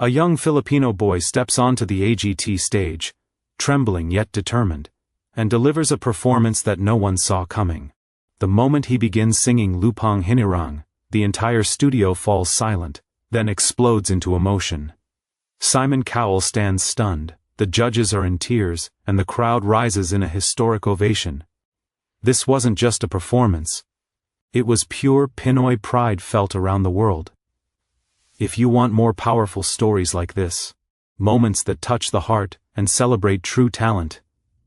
A young Filipino boy steps onto the AGT stage, trembling yet determined, and delivers a performance that no one saw coming. The moment he begins singing Lupang Hinirang, the entire studio falls silent, then explodes into emotion. Simon Cowell stands stunned, the judges are in tears, and the crowd rises in a historic ovation. This wasn't just a performance. It was pure Pinoy pride felt around the world. If you want more powerful stories like this, moments that touch the heart and celebrate true talent,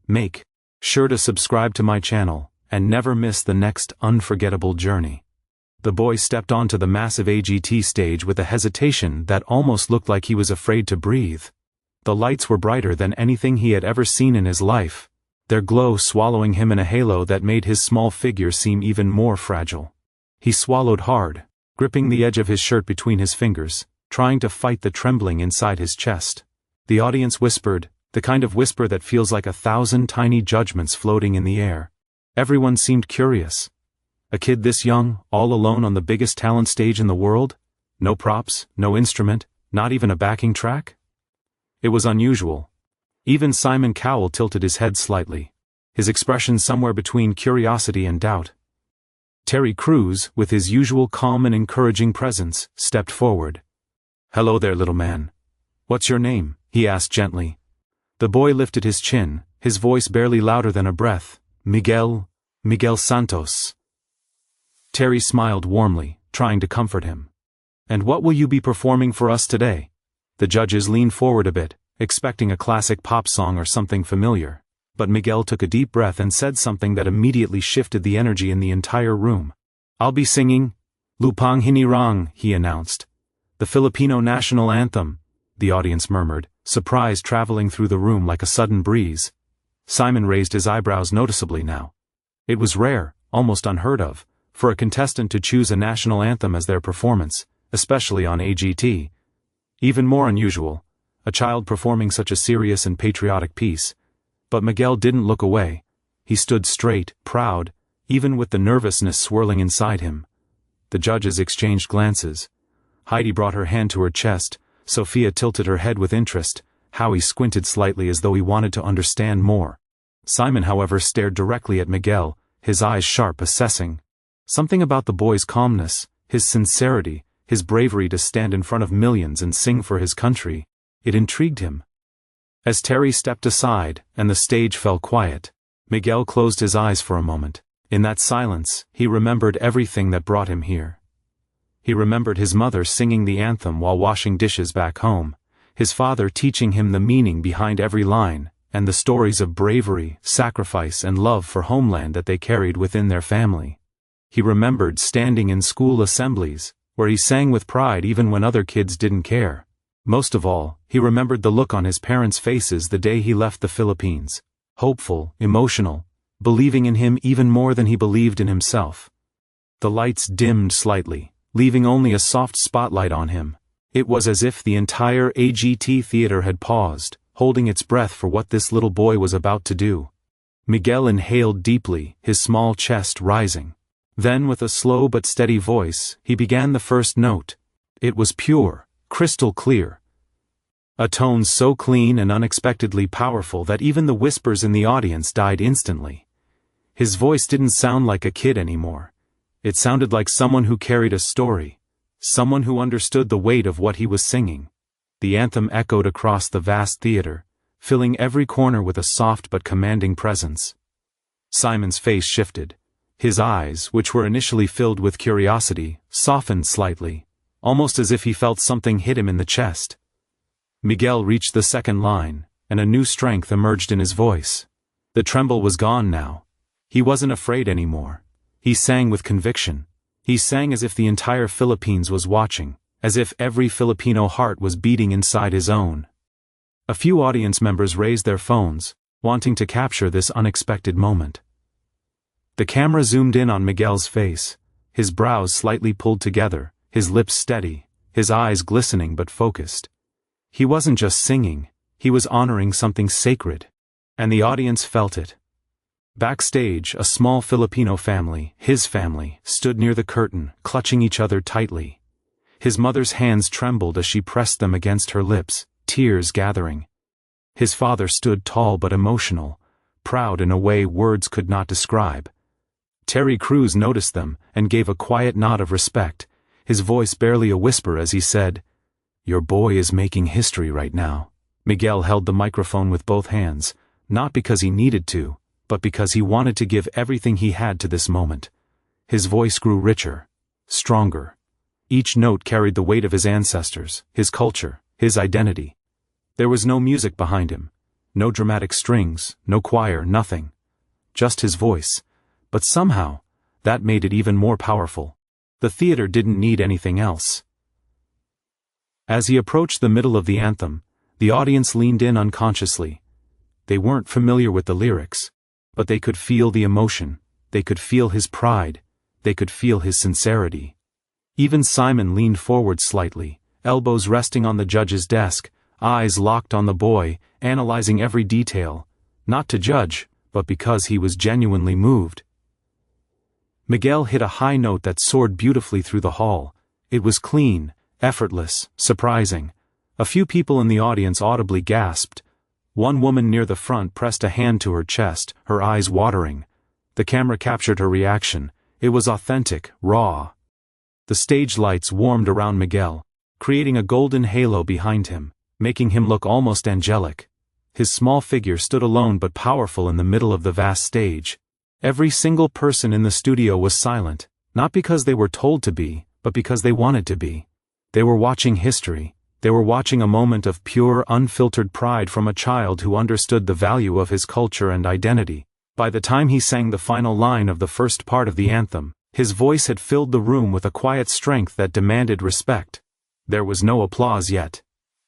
make sure to subscribe to my channel and never miss the next unforgettable journey. The boy stepped onto the massive AGT stage with a hesitation that almost looked like he was afraid to breathe. The lights were brighter than anything he had ever seen in his life, their glow swallowing him in a halo that made his small figure seem even more fragile. He swallowed hard, gripping the edge of his shirt between his fingers, trying to fight the trembling inside his chest. The audience whispered, the kind of whisper that feels like 1,000 tiny judgments floating in the air. Everyone seemed curious. A kid this young, all alone on the biggest talent stage in the world? No props, no instrument, not even a backing track? It was unusual. Even Simon Cowell tilted his head slightly, his expression somewhere between curiosity and doubt. Terry Crews, with his usual calm and encouraging presence, stepped forward. "Hello there, little man. What's your name?" he asked gently. The boy lifted his chin, his voice barely louder than a breath. Miguel Santos." Terry smiled warmly, trying to comfort him. "And what will you be performing for us today?" The judges leaned forward a bit, expecting a classic pop song or something familiar. But Miguel took a deep breath and said something that immediately shifted the energy in the entire room. "I'll be singing Lupang Hinirang," he announced. "The Filipino national anthem," the audience murmured, surprise traveling through the room like a sudden breeze. Simon raised his eyebrows noticeably now. It was rare, almost unheard of, for a contestant to choose a national anthem as their performance, especially on AGT. Even more unusual, a child performing such a serious and patriotic piece. But Miguel didn't look away. He stood straight, proud, even with the nervousness swirling inside him. The judges exchanged glances. Heidi brought her hand to her chest, Sophia tilted her head with interest, Howie squinted slightly as though he wanted to understand more. Simon, however, stared directly at Miguel, his eyes sharp, assessing. Something about the boy's calmness, his sincerity, his bravery to stand in front of millions and sing for his country, it intrigued him. As Terry stepped aside, and the stage fell quiet, Miguel closed his eyes for a moment. In that silence, he remembered everything that brought him here. He remembered his mother singing the anthem while washing dishes back home, his father teaching him the meaning behind every line, and the stories of bravery, sacrifice and love for homeland that they carried within their family. He remembered standing in school assemblies, where he sang with pride even when other kids didn't care. Most of all, he remembered the look on his parents' faces the day he left the Philippines. Hopeful, emotional, believing in him even more than he believed in himself. The lights dimmed slightly, leaving only a soft spotlight on him. It was as if the entire AGT theater had paused, holding its breath for what this little boy was about to do. Miguel inhaled deeply, his small chest rising. Then with a slow but steady voice, he began the first note. It was pure, crystal clear. A tone so clean and unexpectedly powerful that even the whispers in the audience died instantly. His voice didn't sound like a kid anymore. It sounded like someone who carried a story, someone who understood the weight of what he was singing. The anthem echoed across the vast theater, filling every corner with a soft but commanding presence. Simon's face shifted. His eyes, which were initially filled with curiosity, softened slightly, almost as if he felt something hit him in the chest. Miguel reached the second line, and a new strength emerged in his voice. The tremble was gone now. He wasn't afraid anymore. He sang with conviction. He sang as if the entire Philippines was watching, as if every Filipino heart was beating inside his own. A few audience members raised their phones, wanting to capture this unexpected moment. The camera zoomed in on Miguel's face, his brows slightly pulled together, his lips steady, his eyes glistening but focused. He wasn't just singing, he was honoring something sacred. And the audience felt it. Backstage, a small Filipino family, his family, stood near the curtain, clutching each other tightly. His mother's hands trembled as she pressed them against her lips, tears gathering. His father stood tall but emotional, proud in a way words could not describe. Terry Crews noticed them and gave a quiet nod of respect, his voice barely a whisper as he said, "Your boy is making history right now." Miguel held the microphone with both hands, not because he needed to, but because he wanted to give everything he had to this moment. His voice grew richer, stronger. Each note carried the weight of his ancestors, his culture, his identity. There was no music behind him, no dramatic strings, no choir, nothing. Just his voice. But somehow, that made it even more powerful. The theater didn't need anything else. As he approached the middle of the anthem, the audience leaned in unconsciously. They weren't familiar with the lyrics, but they could feel the emotion, they could feel his pride, they could feel his sincerity. Even Simon leaned forward slightly, elbows resting on the judge's desk, eyes locked on the boy, analyzing every detail, not to judge, but because he was genuinely moved. Miguel hit a high note that soared beautifully through the hall. It was clean, effortless, surprising. A few people in the audience audibly gasped. One woman near the front pressed a hand to her chest, her eyes watering. The camera captured her reaction. It was authentic, raw. The stage lights warmed around Miguel, creating a golden halo behind him, making him look almost angelic. His small figure stood alone but powerful in the middle of the vast stage. Every single person in the studio was silent, not because they were told to be, but because they wanted to be. They were watching history. They were watching a moment of pure, unfiltered pride from a child who understood the value of his culture and identity. By the time he sang the final line of the first part of the anthem, his voice had filled the room with a quiet strength that demanded respect. There was no applause yet.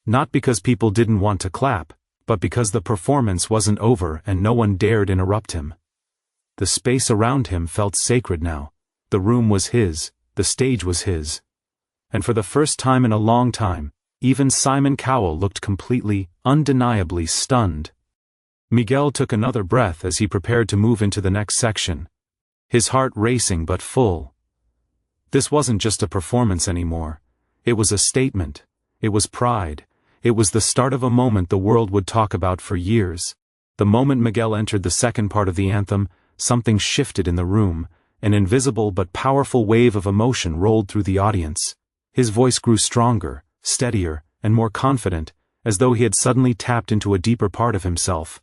Not because people didn't want to clap, but because the performance wasn't over and no one dared interrupt him. The space around him felt sacred now. The room was his, the stage was his. And for the first time in a long time, even Simon Cowell looked completely, undeniably stunned. Miguel took another breath as he prepared to move into the next section. His heart racing but full. This wasn't just a performance anymore. It was a statement. It was pride. It was the start of a moment the world would talk about for years. The moment Miguel entered the second part of the anthem, something shifted in the room. An invisible but powerful wave of emotion rolled through the audience. His voice grew stronger, steadier, and more confident, as though he had suddenly tapped into a deeper part of himself.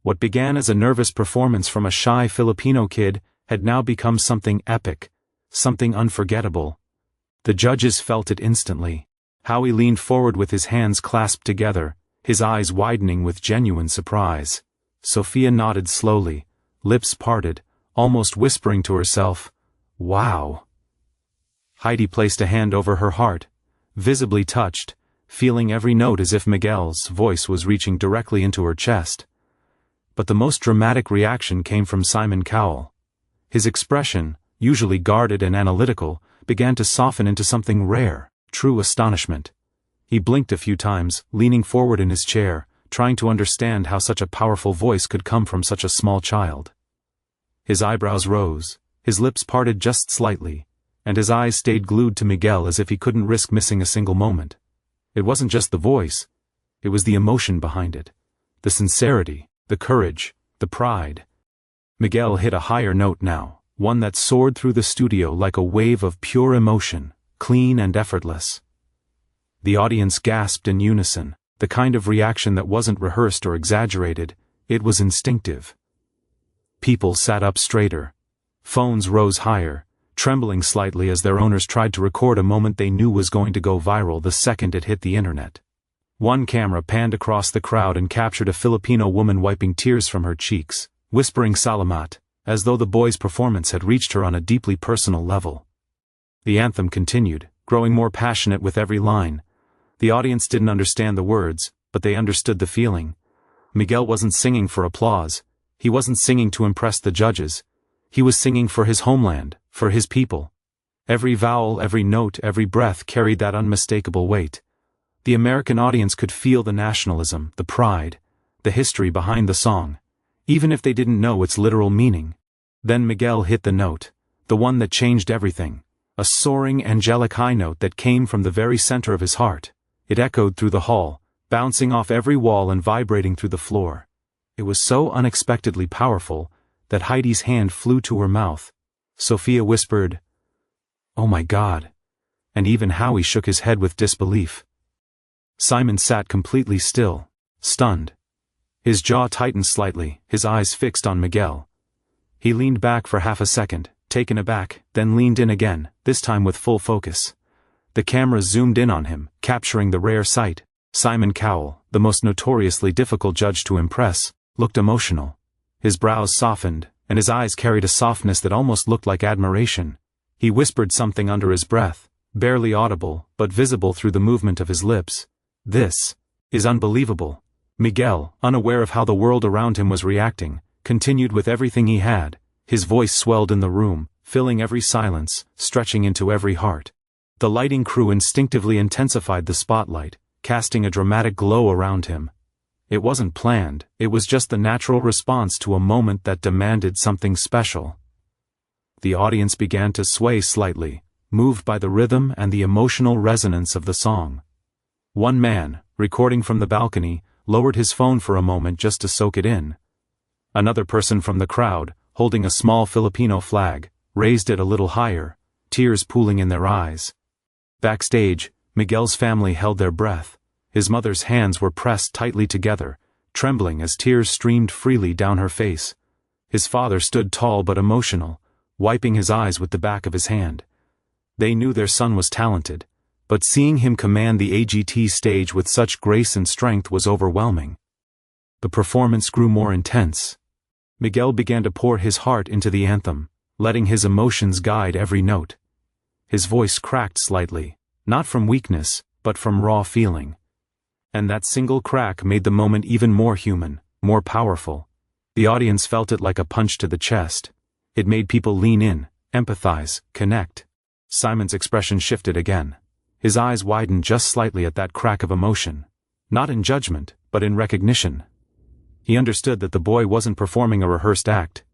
What began as a nervous performance from a shy Filipino kid had now become something epic, something unforgettable. The judges felt it instantly. Howie leaned forward with his hands clasped together, his eyes widening with genuine surprise. Sophia nodded slowly, lips parted, almost whispering to herself, "Wow." Heidi placed a hand over her heart, visibly touched, feeling every note as if Miguel's voice was reaching directly into her chest. But the most dramatic reaction came from Simon Cowell. His expression, usually guarded and analytical, began to soften into something rare, true astonishment. He blinked a few times, leaning forward in his chair, trying to understand how such a powerful voice could come from such a small child. His eyebrows rose, his lips parted just slightly, and his eyes stayed glued to Miguel as if he couldn't risk missing a single moment. It wasn't just the voice, it was the emotion behind it, the sincerity, the courage, the pride. Miguel hit a higher note now, one that soared through the studio like a wave of pure emotion, clean and effortless. The audience gasped in unison, the kind of reaction that wasn't rehearsed or exaggerated, it was instinctive. People sat up straighter. Phones rose higher, trembling slightly as their owners tried to record a moment they knew was going to go viral the second it hit the internet. One camera panned across the crowd and captured a Filipino woman wiping tears from her cheeks, whispering "Salamat," as though the boy's performance had reached her on a deeply personal level. The anthem continued, growing more passionate with every line. The audience didn't understand the words, but they understood the feeling. Miguel wasn't singing for applause. He wasn't singing to impress the judges. He was singing for his homeland, for his people. Every vowel, every note, every breath carried that unmistakable weight. The American audience could feel the nationalism, the pride, the history behind the song, even if they didn't know its literal meaning. Then Miguel hit the note, the one that changed everything, a soaring angelic high note that came from the very center of his heart. It echoed through the hall, bouncing off every wall and vibrating through the floor. It was so unexpectedly powerful that Heidi's hand flew to her mouth. Sophia whispered, "Oh my God," and even Howie shook his head with disbelief. Simon sat completely still, stunned. His jaw tightened slightly, his eyes fixed on Miguel. He leaned back for half a second, taken aback, then leaned in again, this time with full focus. The camera zoomed in on him, capturing the rare sight. Simon Cowell, the most notoriously difficult judge to impress, looked emotional. His brows softened, and his eyes carried a softness that almost looked like admiration. He whispered something under his breath, barely audible, but visible through the movement of his lips. "This is unbelievable." Miguel, unaware of how the world around him was reacting, continued with everything he had. His voice swelled in the room, filling every silence, stretching into every heart. The lighting crew instinctively intensified the spotlight, casting a dramatic glow around him. It wasn't planned, it was just the natural response to a moment that demanded something special. The audience began to sway slightly, moved by the rhythm and the emotional resonance of the song. One man, recording from the balcony, lowered his phone for a moment just to soak it in. Another person from the crowd, holding a small Filipino flag, raised it a little higher, tears pooling in their eyes. Backstage, Miguel's family held their breath. His mother's hands were pressed tightly together, trembling as tears streamed freely down her face. His father stood tall but emotional, wiping his eyes with the back of his hand. They knew their son was talented, but seeing him command the AGT stage with such grace and strength was overwhelming. The performance grew more intense. Miguel began to pour his heart into the anthem, letting his emotions guide every note. His voice cracked slightly, not from weakness, but from raw feeling. And that single crack made the moment even more human, more powerful. The audience felt it like a punch to the chest. It made people lean in, empathize, connect. Simon's expression shifted again. His eyes widened just slightly at that crack of emotion. Not in judgment, but in recognition. He understood that the boy wasn't performing a rehearsed act.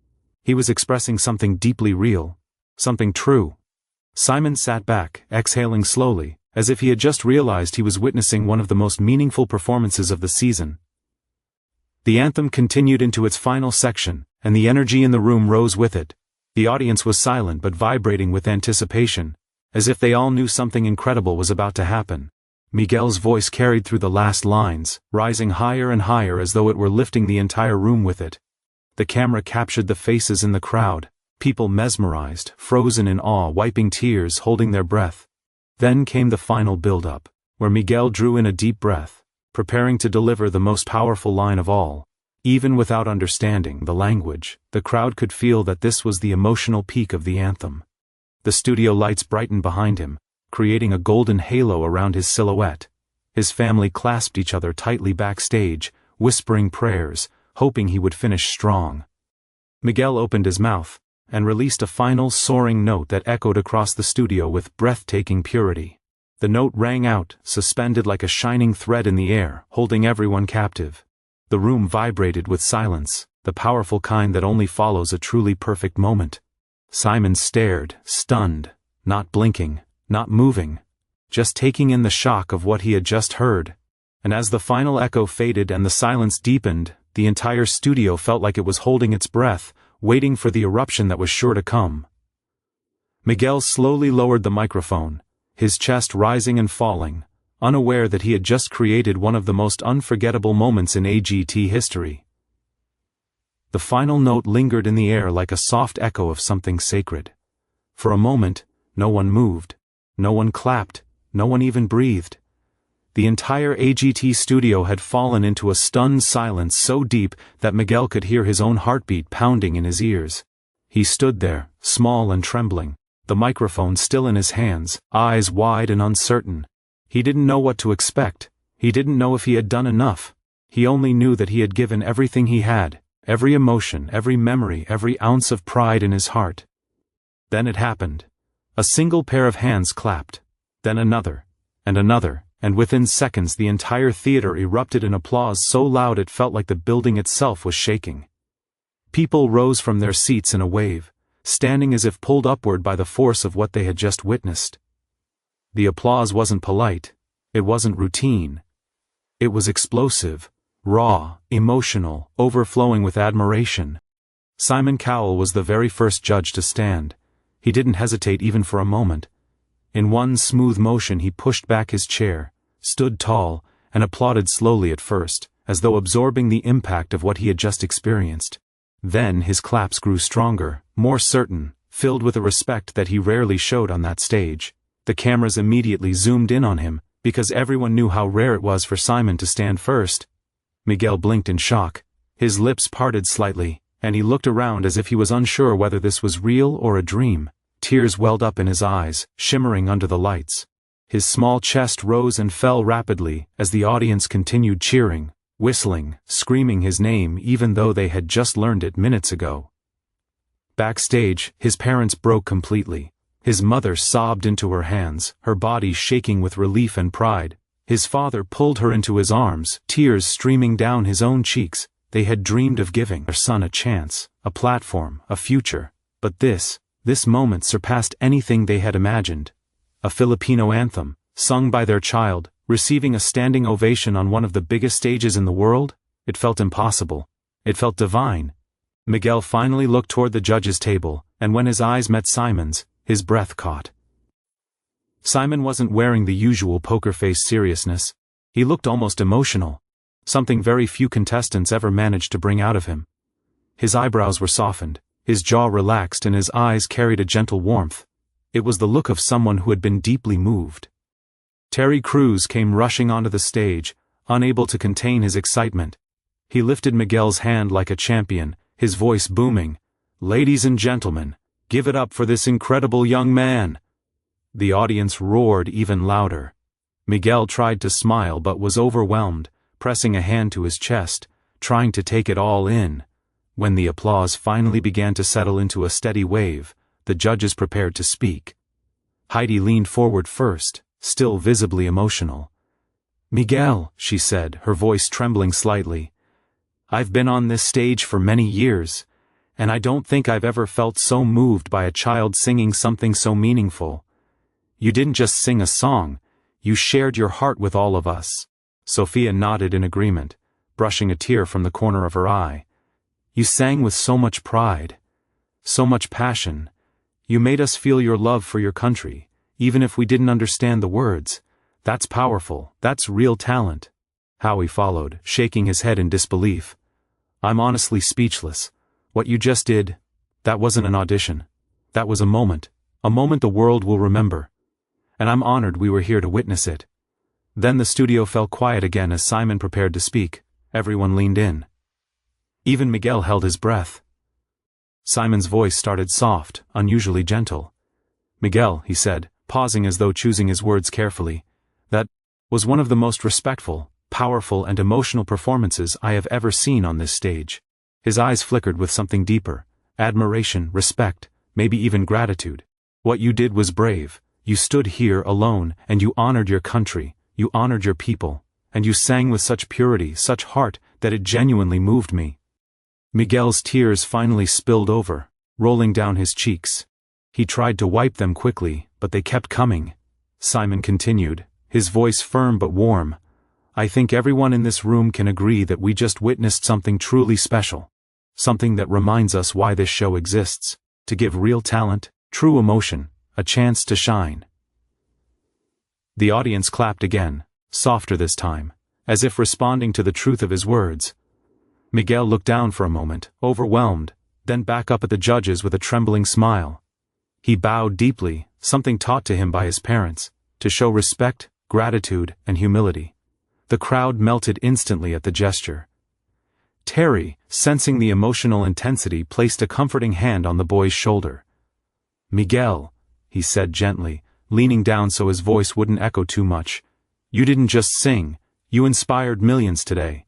He was expressing something deeply real, something true. Simon sat back, exhaling slowly, as if he had just realized he was witnessing one of the most meaningful performances of the season. The anthem continued into its final section, and the energy in the room rose with it. The audience was silent but vibrating with anticipation, as if they all knew something incredible was about to happen. Miguel's voice carried through the last lines, rising higher and higher as though it were lifting the entire room with it. The camera captured the faces in the crowd, people mesmerized, frozen in awe, wiping tears, holding their breath. Then came the final build-up, where Miguel drew in a deep breath, preparing to deliver the most powerful line of all. Even without understanding the language, the crowd could feel that this was the emotional peak of the anthem. The studio lights brightened behind him, creating a golden halo around his silhouette. His family clasped each other tightly backstage, whispering prayers, hoping he would finish strong. Miguel opened his mouth, and released a final soaring note that echoed across the studio with breathtaking purity. The note rang out, suspended like a shining thread in the air, holding everyone captive. The room vibrated with silence, the powerful kind that only follows a truly perfect moment. Simon stared, stunned, not blinking, not moving, just taking in the shock of what he had just heard. And as the final echo faded and the silence deepened, the entire studio felt like it was holding its breath, waiting for the eruption that was sure to come. Miguel slowly lowered the microphone, his chest rising and falling, unaware that he had just created one of the most unforgettable moments in AGT history. The final note lingered in the air like a soft echo of something sacred. For a moment, no one moved, no one clapped, no one even breathed. The entire AGT studio had fallen into a stunned silence so deep that Miguel could hear his own heartbeat pounding in his ears. He stood there, small and trembling, the microphone still in his hands, eyes wide and uncertain. He didn't know what to expect. He didn't know if he had done enough. He only knew that he had given everything he had, every emotion, every memory, every ounce of pride in his heart. Then it happened. A single pair of hands clapped, then another, and within seconds the entire theater erupted in applause so loud it felt like the building itself was shaking. People rose from their seats in a wave, standing as if pulled upward by the force of what they had just witnessed. The applause wasn't polite. It wasn't routine. It was explosive, raw, emotional, overflowing with admiration. Simon Cowell was the very first judge to stand. He didn't hesitate even for a moment. In one smooth motion he pushed back his chair, stood tall, and applauded slowly at first, as though absorbing the impact of what he had just experienced. Then his claps grew stronger, more certain, filled with a respect that he rarely showed on that stage. The cameras immediately zoomed in on him, because everyone knew how rare it was for Simon to stand first. Miguel blinked in shock. His lips parted slightly, and he looked around as if he was unsure whether this was real or a dream. Tears welled up in his eyes, shimmering under the lights. His small chest rose and fell rapidly as the audience continued cheering, whistling, screaming his name even though they had just learned it minutes ago. Backstage, his parents broke completely. His mother sobbed into her hands, her body shaking with relief and pride. His father pulled her into his arms, tears streaming down his own cheeks. They had dreamed of giving their son a chance, a platform, a future. But this moment surpassed anything they had imagined. A Filipino anthem, sung by their child, receiving a standing ovation on one of the biggest stages in the world? It felt impossible. It felt divine. Miguel finally looked toward the judges' table, and when his eyes met Simon's, his breath caught. Simon wasn't wearing the usual poker face seriousness. He looked almost emotional, something very few contestants ever managed to bring out of him. His eyebrows were softened, his jaw relaxed, and his eyes carried a gentle warmth. It was the look of someone who had been deeply moved. Terry Crews came rushing onto the stage, unable to contain his excitement. He lifted Miguel's hand like a champion, his voice booming. "Ladies and gentlemen, give it up for this incredible young man." The audience roared even louder. Miguel tried to smile but was overwhelmed, pressing a hand to his chest, trying to take it all in. When the applause finally began to settle into a steady wave, the judges prepared to speak. Heidi leaned forward first, still visibly emotional. "Miguel," she said, her voice trembling slightly, "I've been on this stage for many years, and I don't think I've ever felt so moved by a child singing something so meaningful. You didn't just sing a song, you shared your heart with all of us." Sophia nodded in agreement, brushing a tear from the corner of her eye. "You sang with so much pride, so much passion. You made us feel your love for your country, even if we didn't understand the words. That's powerful, that's real talent." Howie followed, shaking his head in disbelief. "I'm honestly speechless. What you just did, that wasn't an audition. That was a moment the world will remember. And I'm honored we were here to witness it." Then the studio fell quiet again as Simon prepared to speak. Everyone leaned in. Even Miguel held his breath. Simon's voice started soft, unusually gentle. "Miguel," he said, pausing as though choosing his words carefully, "that was one of the most respectful, powerful and emotional performances I have ever seen on this stage." His eyes flickered with something deeper, admiration, respect, maybe even gratitude. "What you did was brave. You stood here alone, and you honored your country, you honored your people, and you sang with such purity, such heart, that it genuinely moved me." Miguel's tears finally spilled over, rolling down his cheeks. He tried to wipe them quickly, but they kept coming. Simon continued, his voice firm but warm. "I think everyone in this room can agree that we just witnessed something truly special. Something that reminds us why this show exists, to give real talent, true emotion, a chance to shine." The audience clapped again, softer this time, as if responding to the truth of his words. Miguel looked down for a moment, overwhelmed, then back up at the judges with a trembling smile. He bowed deeply, something taught to him by his parents, to show respect, gratitude, and humility. The crowd melted instantly at the gesture. Terry, sensing the emotional intensity, placed a comforting hand on the boy's shoulder. "Miguel," he said gently, leaning down so his voice wouldn't echo too much, "you didn't just sing, you inspired millions today."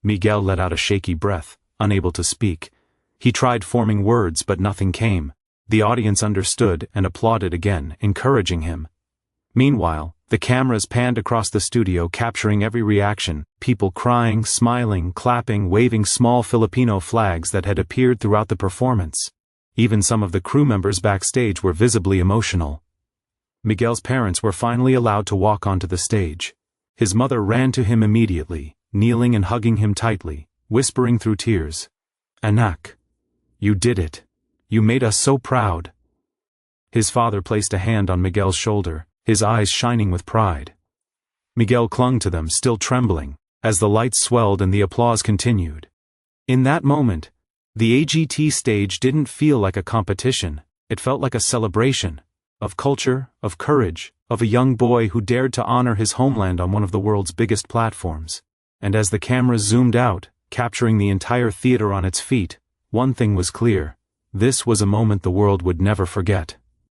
Miguel let out a shaky breath, unable to speak. He tried forming words but nothing came. The audience understood and applauded again, encouraging him. Meanwhile, the cameras panned across the studio, capturing every reaction, people crying, smiling, clapping, waving small Filipino flags that had appeared throughout the performance. Even some of the crew members backstage were visibly emotional. Miguel's parents were finally allowed to walk onto the stage. His mother ran to him immediately, kneeling and hugging him tightly, whispering through tears, "Anak, you did it. You made us so proud." His father placed a hand on Miguel's shoulder, his eyes shining with pride. Miguel clung to them, still trembling, as the lights swelled and the applause continued. In that moment, the AGT stage didn't feel like a competition, it felt like a celebration, of culture, of courage, of a young boy who dared to honor his homeland on one of the world's biggest platforms. And as the cameras zoomed out, capturing the entire theater on its feet, one thing was clear: this was a moment the world would never forget.